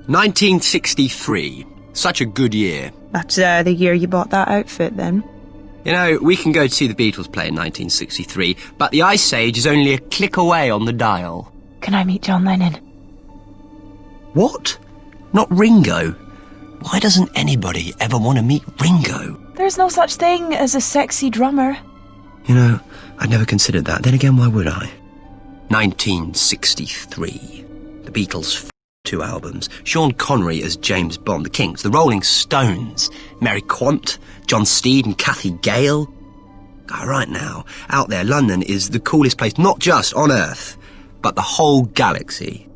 1963. Such a good year. That's the year you bought that outfit, then? You know, we can go to see the Beatles play in 1963, but the Ice Age is only a click away on the dial. Can I meet John Lennon? What? Not Ringo? Why doesn't anybody ever want to meet Ringo? There's no such thing as a sexy drummer. You know, I'd never considered that. Then again, why would I? 1963. The Beatles' 2 albums. Sean Connery as James Bond. The Kinks. The Rolling Stones. Mary Quant. John Steed and Kathy Gale. Right now, out there, London is the coolest place, not just on Earth, but the whole galaxy.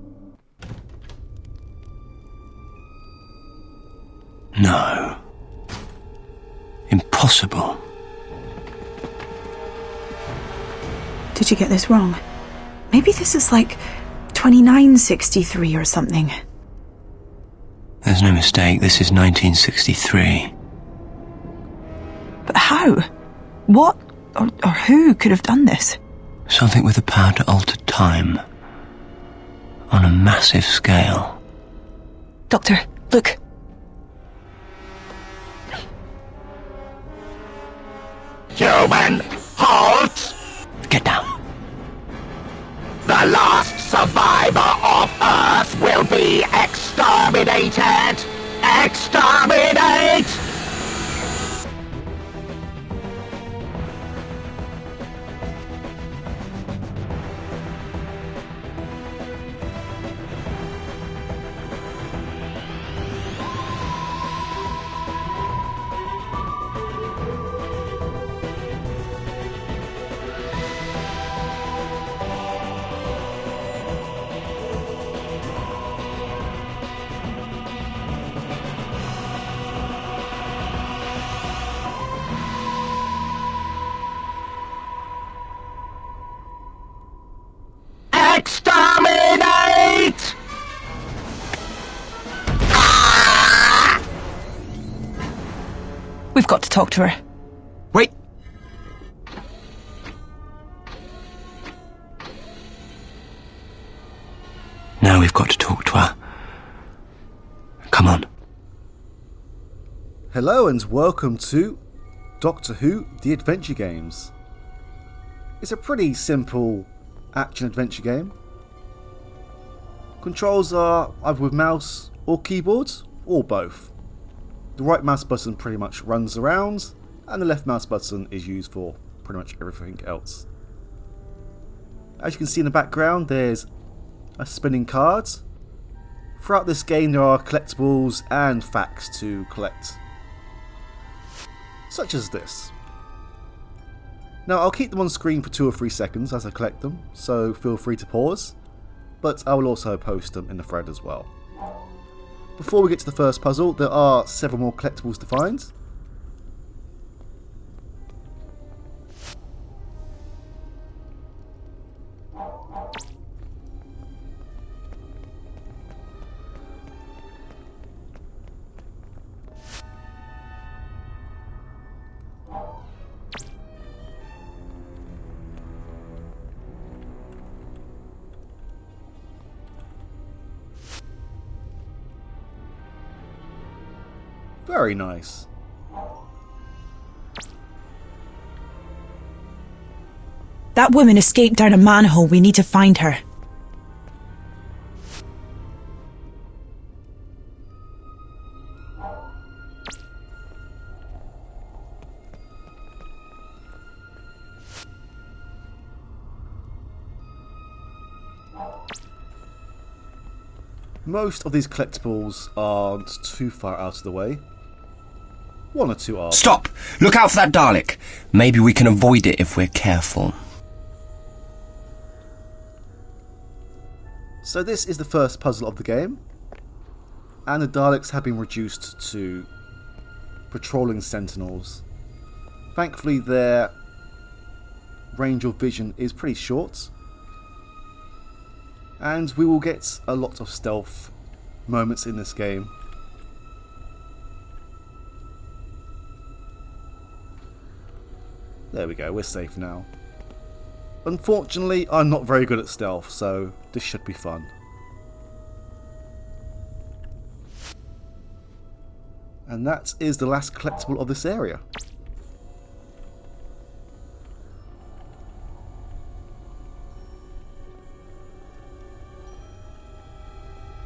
No. Impossible. Did you get this wrong? Maybe this is like 2963 or something. There's no mistake, this is 1963. But how? What or who could have done this? Something with the power to alter time. On a massive scale. Doctor, look. Human, halt! Get down. The last survivor of Earth will be exterminated! Exterminate! Exterminate! We've got to talk to her. Wait. Now we've got to talk to her. Come on. Hello and welcome to Doctor Who The Adventure Games. It's a pretty simple action-adventure game. Controls are either with mouse or keyboard, or both. The right mouse button pretty much runs around, and the left mouse button is used for pretty much everything else. As you can see in the background, there's a spinning card. Throughout this game there are collectibles and facts to collect, such as this. Now I'll keep them on screen for 2 or 3 seconds as I collect them, so feel free to pause, but I will also post them in the thread as well. Before we get to the first puzzle, there are several more collectibles to find. Very nice. That woman escaped down a manhole. We need to find her. Most of these collectibles aren't too far out of the way. 1 or 2 are. Stop! Look out for that Dalek. Maybe we can avoid it if we're careful. So this is the first puzzle of the game, and the Daleks have been reduced to patrolling sentinels. Thankfully their range of vision is pretty short, and we will get a lot of stealth moments in this game. There we go, we're safe now. Unfortunately, I'm not very good at stealth, so this should be fun. And that is the last collectible of this area.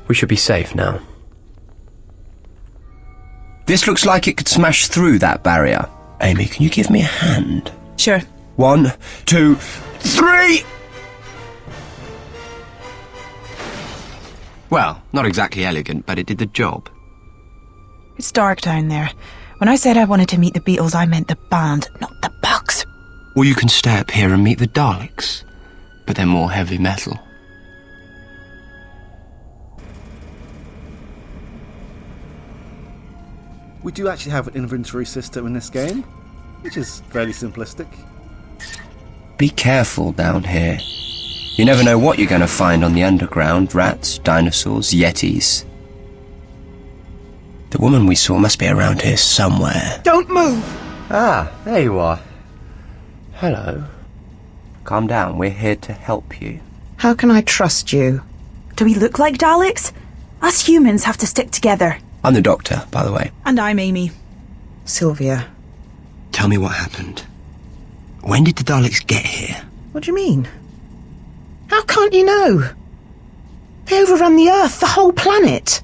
We should be safe now. This looks like it could smash through that barrier. Amy, can you give me a hand? Sure. 1, 2, 3! Well, not exactly elegant, but it did the job. It's dark down there. When I said I wanted to meet the Beatles, I meant the band, not the bugs. Or you can stay up here and meet the Daleks, but they're more heavy metal. We do actually have an inventory system in this game, which is fairly simplistic. Be careful down here. You never know what you're going to find on the underground. Rats, dinosaurs, yetis. The woman we saw must be around here somewhere. Don't move! Ah, there you are. Hello. Calm down, we're here to help you. How can I trust you? Do we look like Daleks? Us humans have to stick together. I'm the doctor, by the way. And I'm Amy. Sylvia. Tell me what happened. When did the Daleks get here? What do you mean? How can't you know? They overrun the Earth, the whole planet.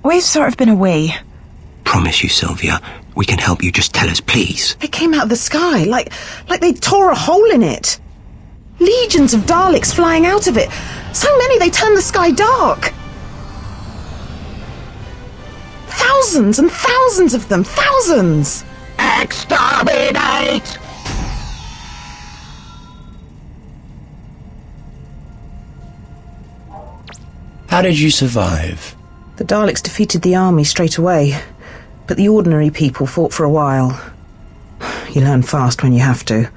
We've sort of been away. Promise you, Sylvia, we can help you. Just tell us, please. They came out of the sky, like they tore a hole in it. Legions of Daleks flying out of it. So many they turned the sky dark. Thousands and thousands of them, thousands! Exterminate! How did you survive? The Daleks defeated the army straight away, but the ordinary people fought for a while. You learn fast when you have to.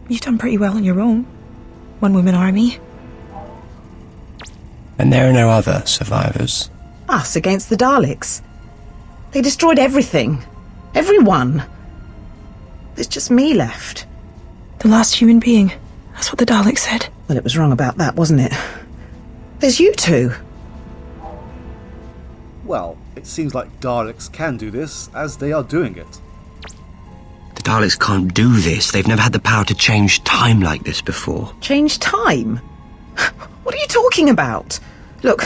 You've done pretty well on your own. One-woman army. And there are no other survivors. Us against the Daleks. They destroyed everything. Everyone. There's just me left. The last human being. That's what the Daleks said. Well, it was wrong about that, wasn't it? There's you two. Well, it seems like Daleks can do this, as they are doing it. The Daleks can't do this. They've never had the power to change time like this before. Change time? What are you talking about? Look,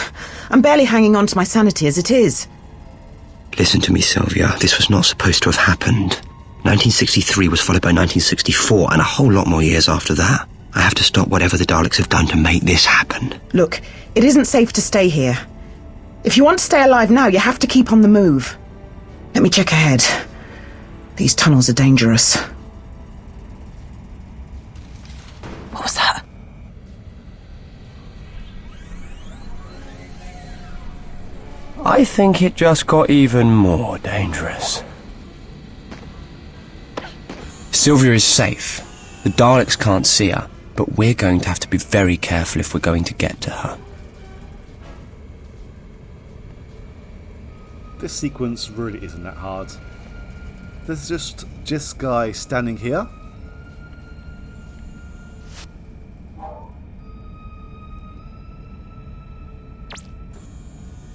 I'm barely hanging on to my sanity as it is. Listen to me, Sylvia. This was not supposed to have happened. 1963 was followed by 1964, and a whole lot more years after that. I have to stop whatever the Daleks have done to make this happen. Look, it isn't safe to stay here. If you want to stay alive now, you have to keep on the move. Let me check ahead. These tunnels are dangerous. What was that? I think it just got even more dangerous. Sylvia is safe. The Daleks can't see her, but we're going to have to be very careful if we're going to get to her. This sequence really isn't that hard. There's just this guy standing here.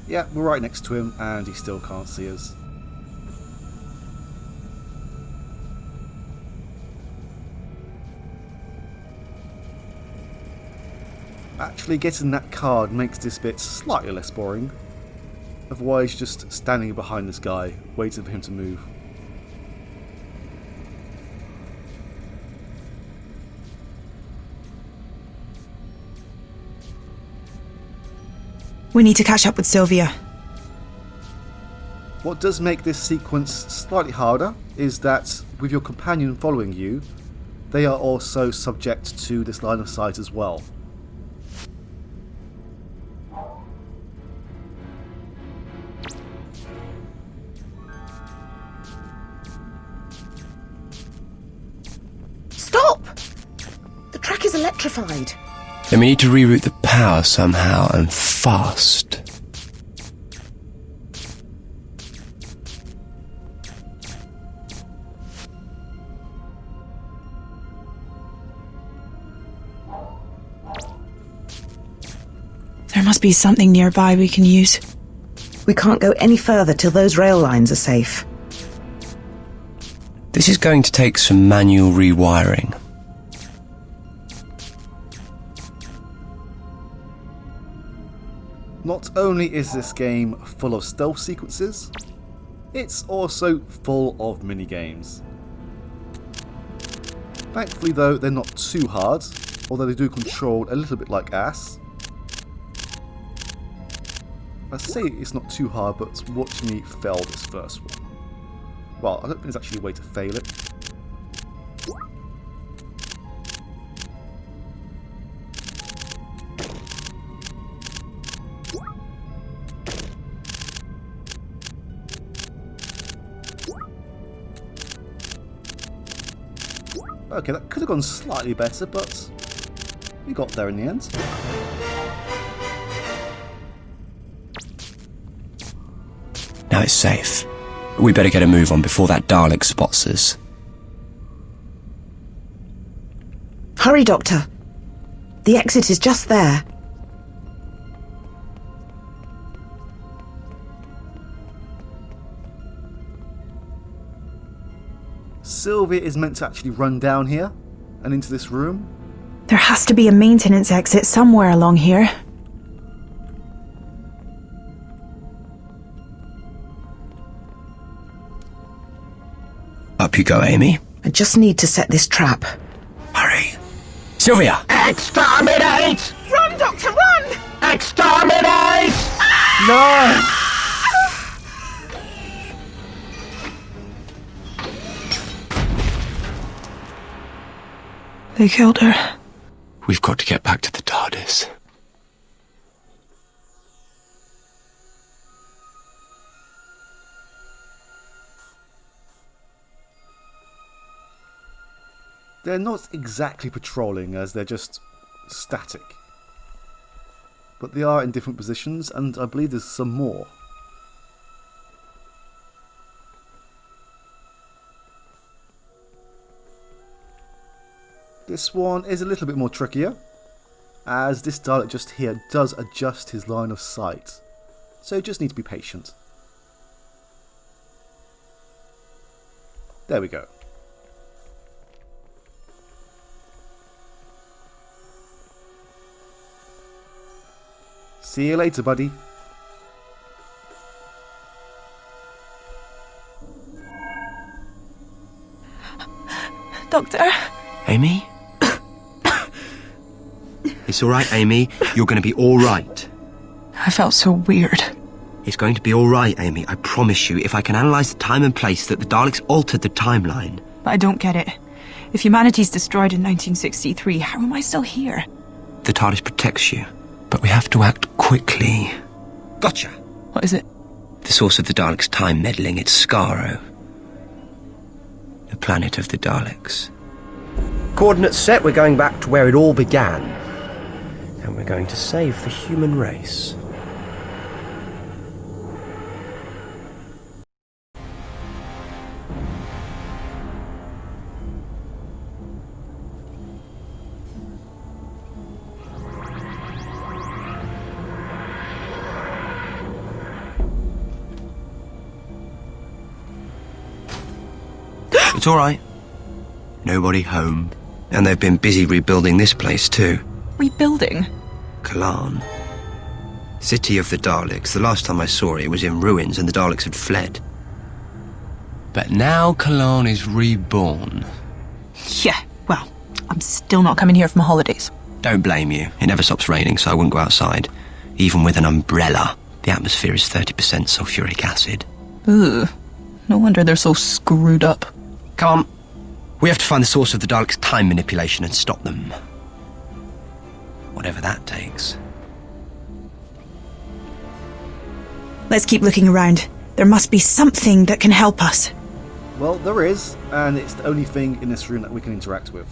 Yeah, we're right next to him and he still can't see us. Actually getting that card makes this bit slightly less boring. Otherwise, just standing behind this guy, waiting for him to move. We need to catch up with Sylvia. What does make this sequence slightly harder is that with your companion following you, they are also subject to this line of sight as well. Stop! The track is electrified. Then we need to reroute the power somehow, and fast. There must be something nearby we can use. We can't go any further till those rail lines are safe. This is going to take some manual rewiring. Not only is this game full of stealth sequences, it's also full of minigames. Thankfully though, they're not too hard, although they do control a little bit like ass. I say it's not too hard, but watch me fail this first one. Well, I don't think there's actually a way to fail it. Okay, that could have gone slightly better, but we got there in the end. Now it's safe. We better get a move on before that Dalek spots us. Hurry, Doctor. The exit is just there. Sylvia is meant to actually run down here and into this room. There has to be a maintenance exit somewhere along here. Up you go, Amy. I just need to set this trap. Hurry. Sylvia! Exterminate! Run, Doctor, run! Exterminate! No! They killed her. We've got to get back to the TARDIS. They're not exactly patrolling, as they're just static. But they are in different positions, and I believe there's some more. This one is a little bit more trickier, as this Dalek just here does adjust his line of sight. So you just need to be patient. There we go. See you later, buddy. Doctor? Amy? It's alright, Amy. You're going to be alright. I felt so weird. It's going to be alright, Amy. I promise you, if I can analyse the time and place that the Daleks altered the timeline. But I don't get it. If humanity's destroyed in 1963, how am I still here? The TARDIS protects you, but we have to act quickly. Gotcha! What is it? The source of the Daleks' time meddling, it's Skaro. The planet of the Daleks. Coordinates set, we're going back to where it all began. And we're going to save the human race. It's alright. Nobody home. And they've been busy rebuilding this place too. Rebuilding? Kalan. City of the Daleks. The last time I saw it, it was in ruins and the Daleks had fled. But now Kalan is reborn. Yeah, well, I'm still not coming here for my holidays. Don't blame you. It never stops raining, so I wouldn't go outside. Even with an umbrella, the atmosphere is 30% sulfuric acid. Ugh. No wonder they're so screwed up. Come on. We have to find the source of the Daleks' time manipulation and stop them. Whatever that takes. Let's keep looking around. There must be something that can help us. Well, there is, and it's the only thing in this room that we can interact with.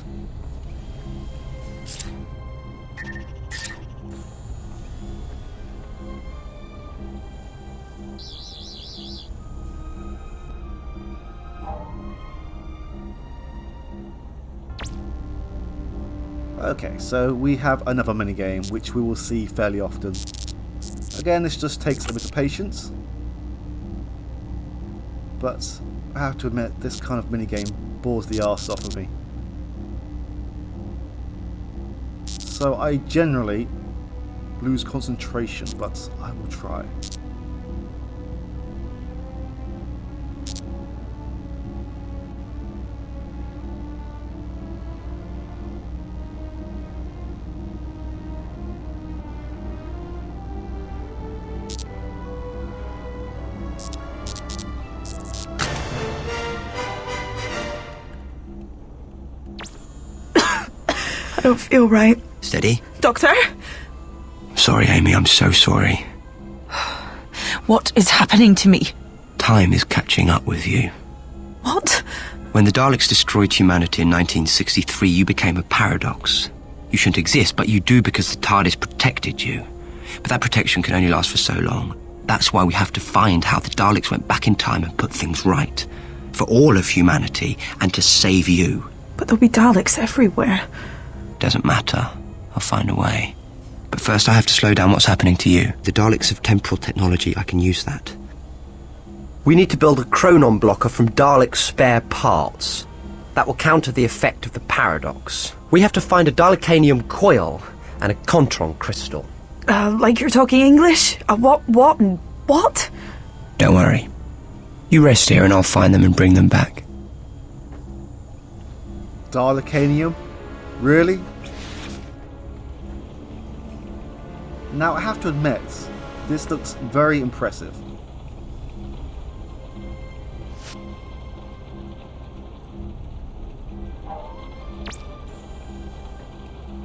Okay, so we have another minigame which we will see fairly often. Again, this just takes a bit of patience. But I have to admit, this kind of minigame bores the arse off of me. So I generally lose concentration, but I will try. I don't feel right. Steady. Doctor? Sorry, Amy, I'm so sorry. What is happening to me? Time is catching up with you. What? When the Daleks destroyed humanity in 1963, you became a paradox. You shouldn't exist, but you do because the TARDIS protected you. But that protection can only last for so long. That's why we have to find how the Daleks went back in time and put things right. For all of humanity, and to save you. But there'll be Daleks everywhere. Doesn't matter. I'll find a way. But first I have to slow down what's happening to you. The Daleks have temporal technology. I can use that. We need to build a chronon blocker from Dalek spare parts. That will counter the effect of the paradox. We have to find a Dalekanium coil and a Contron crystal. Like you're talking English? What? Don't worry. You rest here and I'll find them and bring them back. Dalekanium? Really? Now I have to admit, this looks very impressive.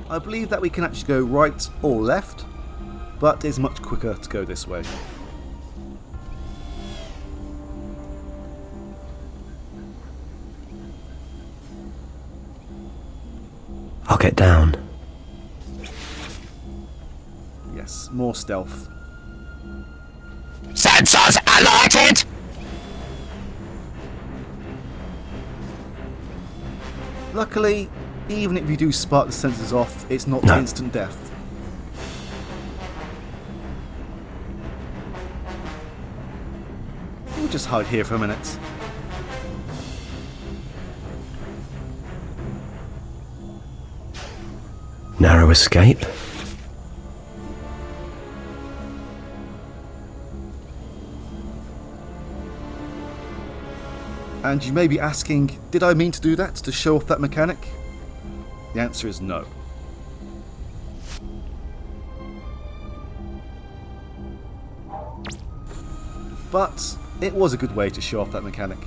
I believe that we can actually go right or left, but it's much quicker to go this way. I'll get down. Yes, more stealth. Sensors alerted! Luckily, even if you do spark the sensors off, it's not No. instant death. We'll just hide here for a minute. Narrow escape. And you may be asking, did I mean to do that, to show off that mechanic? The answer is no. But it was a good way to show off that mechanic.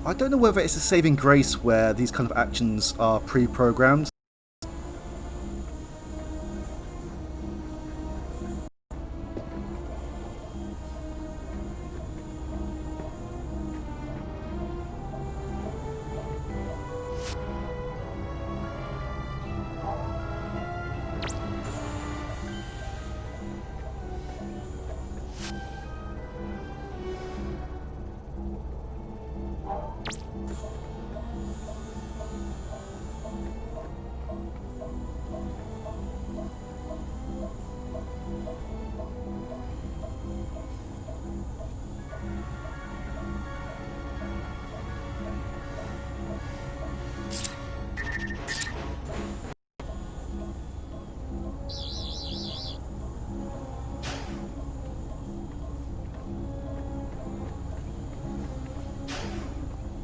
I don't know whether it's a saving grace where these kind of actions are pre-programmed.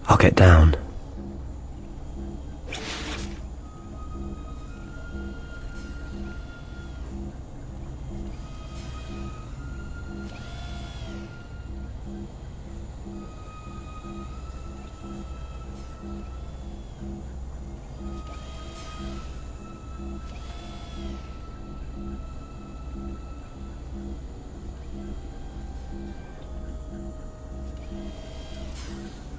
I'll get down.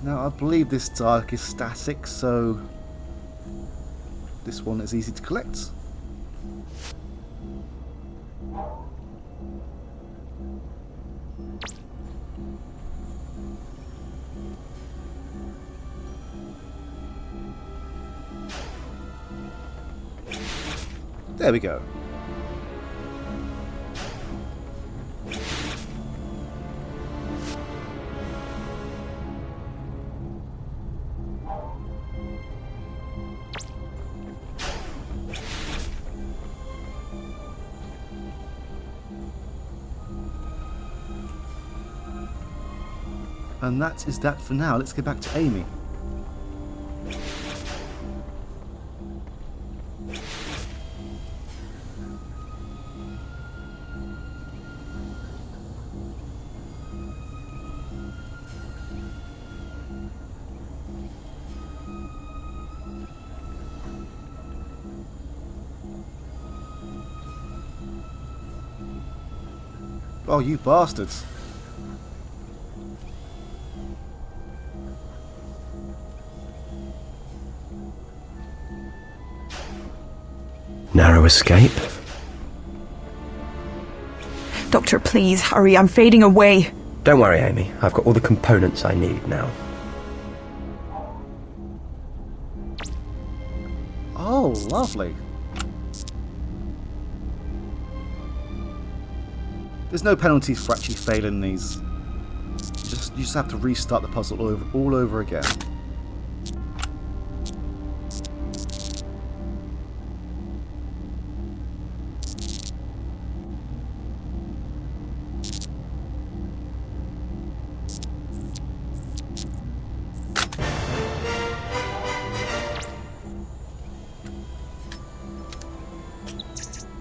Now, I believe this Dalek is static, so this one is easy to collect. There we go. And that is that for now. Let's get back to Amy. Oh, you bastards. Narrow escape? Doctor, please hurry. I'm fading away. Don't worry, Amy. I've got all the components I need now. Oh, lovely. There's no penalties for actually failing these. You just have to restart the puzzle all over again.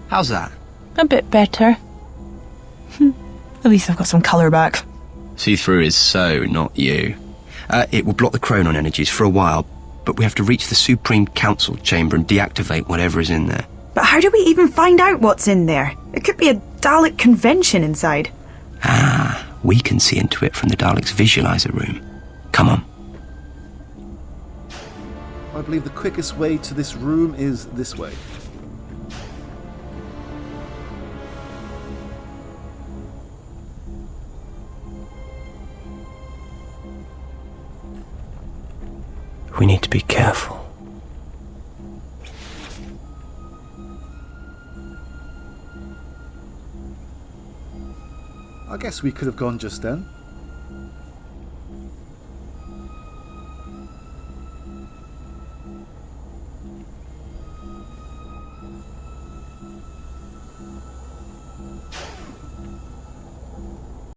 How's that? A bit better. At least I've got some colour back. See-through is so not you. It will block the chronon energies for a while, but we have to reach the Supreme Council chamber and deactivate whatever is in there. But how do we even find out what's in there? It could be a Dalek convention inside. Ah, we can see into it from the Daleks' visualizer room. Come on. I believe the quickest way to this room is this way. We need to be careful. I guess we could have gone just then.